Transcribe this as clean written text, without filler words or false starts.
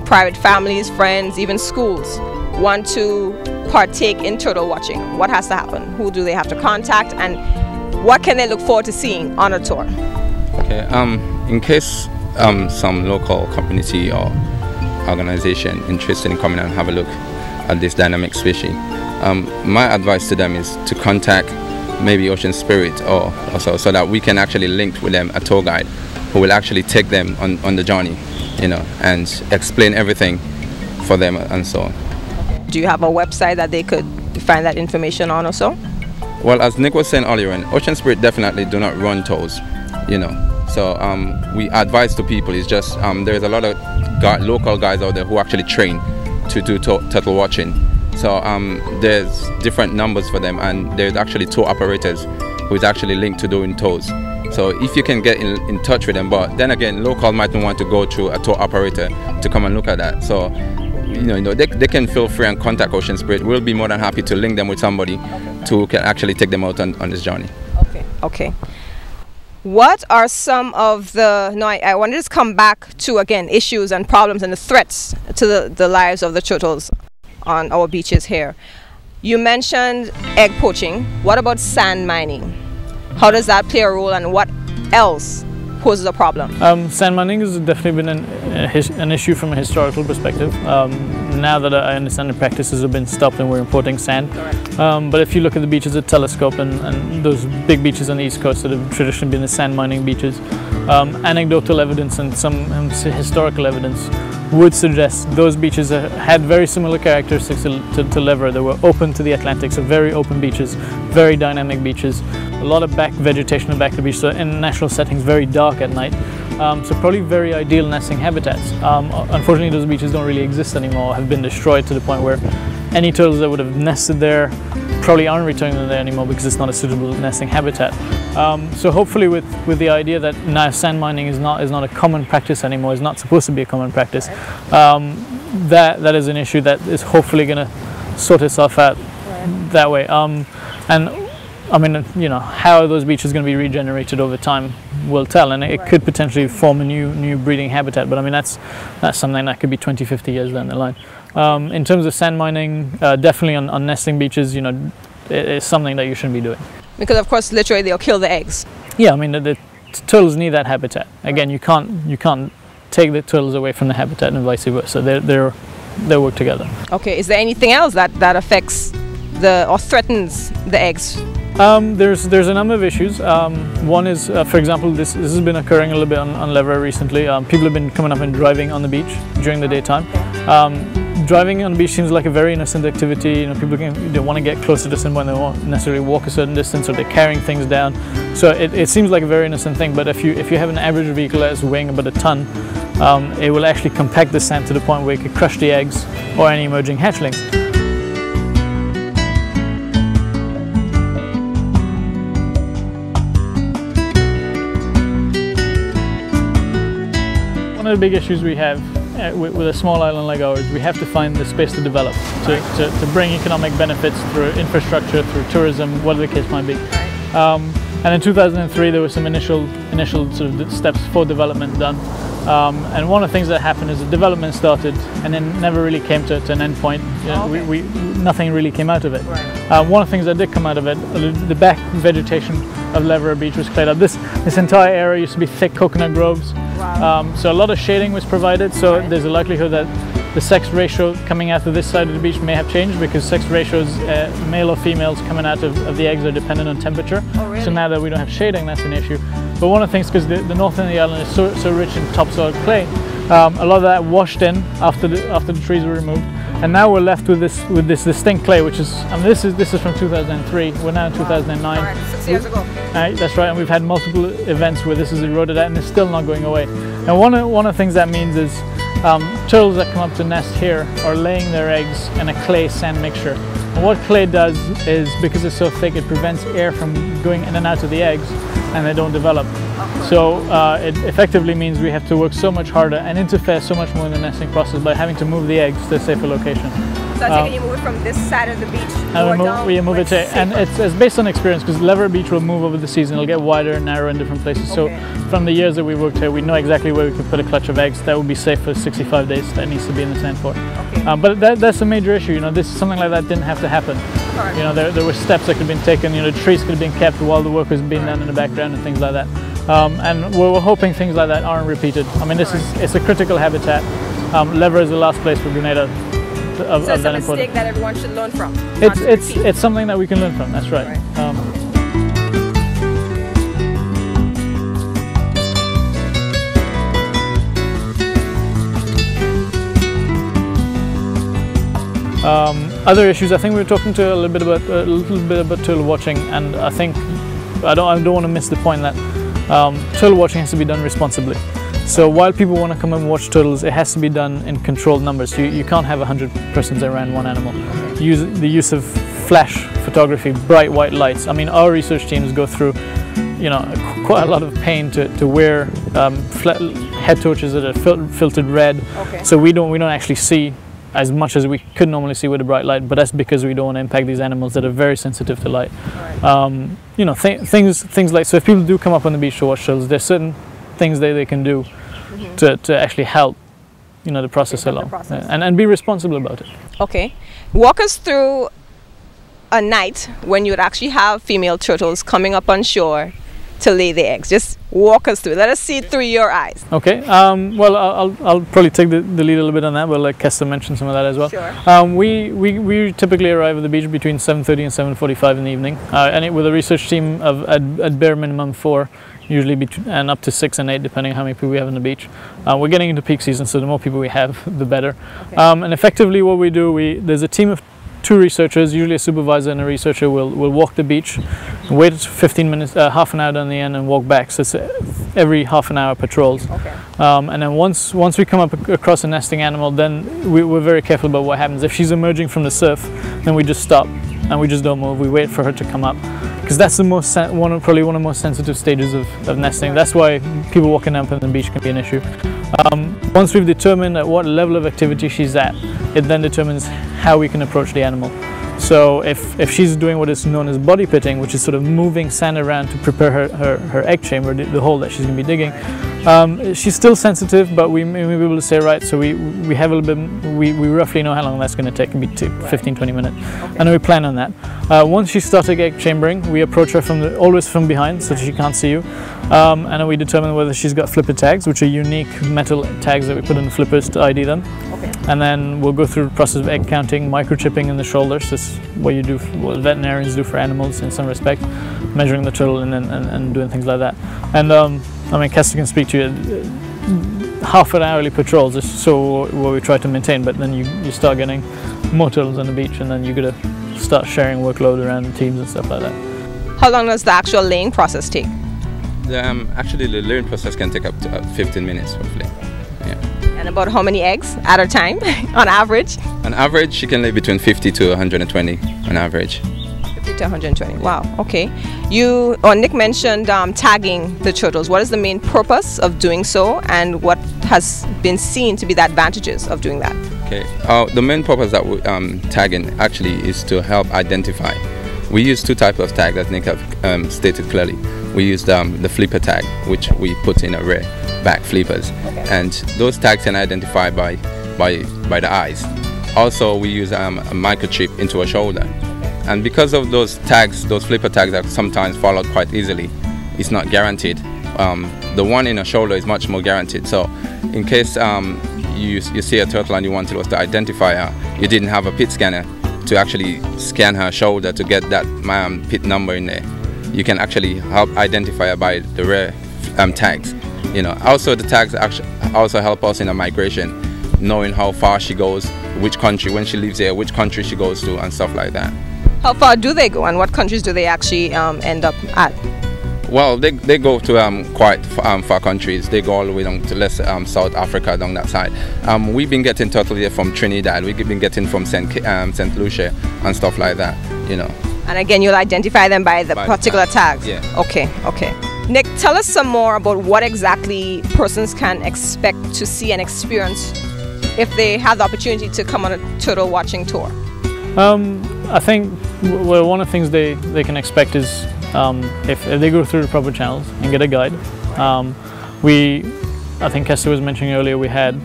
private families, friends, even schools want to partake in turtle watching, what has to happen? Who do they have to contact, and what can they look forward to seeing on a tour? Okay, in case some local community or organization interested in coming and have a look at this dynamic species, my advice to them is to contact maybe Ocean Spirit or so that we can actually link with them a tour guide who will actually take them on the journey, you know, and explain everything for them and so on. Do you have a website that they could find that information on or so? Well, as Nick was saying earlier, Ocean Spirit definitely do not run tours, you know. So we advise to people is just there's a lot of local guys out there who actually train to do turtle watching. So there's different numbers for them, and there's actually tour operators who is actually linked to doing tours. So if you can get in touch with them, but then again, local might not want to go through a tour operator to come and look at that. So you know they can feel free and contact Ocean Spirit. We'll be more than happy to link them with somebody who can actually take them out on this journey. Okay. What are some of the, I want to just come back to, again, issues and problems and the threats to the lives of the turtles on our beaches here. You mentioned egg poaching. What about sand mining? How does that play a role, and what else poses a problem? Sand mining has definitely been an issue from a historical perspective. Now that I understand the practices have been stopped and we're importing sand. But if you look at the beaches at Telescope and those big beaches on the East Coast that have traditionally been the sand mining beaches, anecdotal evidence and some historical evidence would suggest those beaches had very similar characteristics to Levera. They were open to the Atlantic, so very open beaches, very dynamic beaches, a lot of back vegetation on the back of the beach, so in natural settings very dark at night. So probably very ideal nesting habitats. Unfortunately, those beaches don't really exist anymore, have been destroyed to the point where any turtles that would have nested there probably aren't returning there anymore because it's not a suitable nesting habitat. So hopefully with the idea that now sand mining is not a common practice anymore, is not supposed to be a common practice, that is an issue that is hopefully going to sort itself out that way. And I mean, you know, how those beaches going to be regenerated over time will tell, and it could potentially form a new breeding habitat, but I mean that's something that could be 20-50 years down the line. In terms of sand mining, definitely on nesting beaches, you know, it's something that you shouldn't be doing. Because of course literally they'll kill the eggs. Yeah, I mean the turtles need that habitat. Again, you can't take the turtles away from the habitat and vice versa. They work together. Okay, is there anything else that affects or threatens the eggs? There's a number of issues. One is, for example, this has been occurring a little bit on Levera recently. People have been coming up and driving on the beach during the daytime. Driving on the beach seems like a very innocent activity. You know, people they want to get closer to someone, they won't necessarily walk a certain distance, or they're carrying things down. So it seems like a very innocent thing. But if you have an average vehicle that's weighing about a ton, it will actually compact the sand to the point where it could crush the eggs or any emerging hatchlings. One of the big issues we have with a small island like ours, we have to find the space to develop, to bring economic benefits through infrastructure, through tourism, whatever the case might be. And in 2003 there were some initial sort of steps for development done. And one of the things that happened is the development started and then never really came to an end point. You know, nothing really came out of it. One of the things that did come out of it, the back vegetation of Levera Beach was cleared up. This entire area used to be thick coconut groves. So a lot of shading was provided, so there's a likelihood that the sex ratio coming out of this side of the beach may have changed, because sex ratios, male or females coming out of the eggs, are dependent on temperature. Really? So now that we don't have shading, that's an issue. But one of the things, because the north end of the island is so rich in topsoil clay, a lot of that washed in after the trees were removed, and now we're left with this distinct clay, which is, I mean, this is from 2003. We're now in 2009. Right, 6 years ago. That's right, and we've had multiple events where this is eroded out, and it's still not going away. And one of the things that means is turtles that come up to nest here are laying their eggs in a clay sand mixture. And what clay does is, because it's so thick, it prevents air from going in and out of the eggs. and they don't develop. So it effectively means we have to work so much harder and interfere so much more in the nesting process by having to move the eggs to a safer location. So I think you move it from this side of the beach we move it to, and it's based on experience, because Levera beach will move over the season. It'll get wider and narrower in different places. So from the years that we worked here, we know exactly where we could put a clutch of eggs that would be safe for 65 days that needs to be in the sand for. But that's a major issue. You know, something like that didn't have to happen. You know, there were steps that could have been taken. You know, trees could have been kept while the work was being done in the background and things like that. And we're hoping things like that aren't repeated. I mean, it's a critical habitat. Levera is the last place for Grenada of so it's that a mistake that everyone should learn from. It's something that we can learn from. That's right. Other issues, I think we were talking to a little bit about turtle watching, and I think I don't want to miss the point that turtle watching has to be done responsibly. So while people want to come and watch turtles, it has to be done in controlled numbers. You can't have 100 persons around one animal. The use of flash photography, bright white lights. I mean, our research teams go through, you know, quite a lot of pain to wear head torches that are filtered red. So we don't actually see as much as we could normally see with a bright light, but that's because we don't want to impact these animals that are very sensitive to light. You know, things like, so if people do come up on the beach to watch turtles, there's certain things they can do to actually help, you know, the process along, and be responsible about it. Okay, walk us through a night when you would actually have female turtles coming up on shore to lay the eggs. Just walk us through. Let us see it through your eyes. Okay. Well, I'll probably take the lead a little bit on that. We'll let Kester mention some of that as well. Sure. We typically arrive at the beach between 7:30 and 7:45 in the evening, and with a research team of at bare minimum 4. Usually and up to 6 and 8, depending on how many people we have on the beach. We're getting into peak season, so the more people we have, the better. And effectively what we do, there's a team of 2 researchers, usually a supervisor and a researcher, will walk the beach, wait 15 minutes, half an hour down the end, and walk back. So it's every half an hour patrols. And then once we come up across a nesting animal, then we're very careful about what happens. If she's emerging from the surf, then we just stop and we just don't move. We wait for her to come up, because that's the probably one of the most sensitive stages of nesting. That's why people walking up on the beach can be an issue. Once we've determined at what level of activity she's at, it then determines how we can approach the animal. So if she's doing what is known as body pitting, which is sort of moving sand around to prepare her egg chamber, the hole that she's going to be digging, she's still sensitive, but we may be able to say, right, so we have a little bit, we roughly know how long that's going to take. It can be 15-20 minutes, and we plan on that. Once she starts egg chambering, we approach her always from behind, so that she can't see you, and then we determine whether she's got flipper tags, which are unique metal tags that we put in the flippers to ID them. And then we'll go through the process of egg counting, microchipping in the shoulders. This is what what veterinarians do for animals in some respect, measuring the turtle and doing things like that. And I mean, Kester can speak to you. Half an hourly patrols is so what we try to maintain, but then you start getting more turtles on the beach, and then you got to start sharing workload around teams and stuff like that. How long does the actual laying process take? Actually, the laying process can take up to 15 minutes roughly. And about how many eggs at a time, on average? On average, she can lay between 50 to 120 on average. 50 to 120, wow, okay. Nick mentioned tagging the turtles. What is the main purpose of doing so, and what has been seen to be the advantages of doing that? Okay, the main purpose that tagging actually is to help identify. We use 2 types of tags, as Nick have stated clearly. We use the flipper tag, which we put in a rear back flippers, and those tags can identify by the eyes. Also, we use a microchip into a shoulder, and because of those tags, those flipper tags that sometimes fall out quite easily, it's not guaranteed. The one in a shoulder is much more guaranteed. So in case you see a turtle and you want us to identify her, you didn't have a pit scanner to actually scan her shoulder to get that pit number in there, you can actually help identify her by the rear tags. You know, also the tags actually also help us in a migration, knowing how far she goes, which country, when she leaves here, which country she goes to, and stuff like that. How far do they go, and what countries do they actually end up at? Well, they go to quite far countries. They go all the way down to South Africa, down that side. We've been getting turtle here from Trinidad. We've been getting from St. Lucia and stuff like that, you know. And again, you'll identify them by the particular tags? Yeah. Okay, okay. Nick, tell us some more about what exactly persons can expect to see and experience if they have the opportunity to come on a turtle watching tour. I think one of the things they can expect is if they go through the proper channels and get a guide. I think Kester was mentioning earlier, we had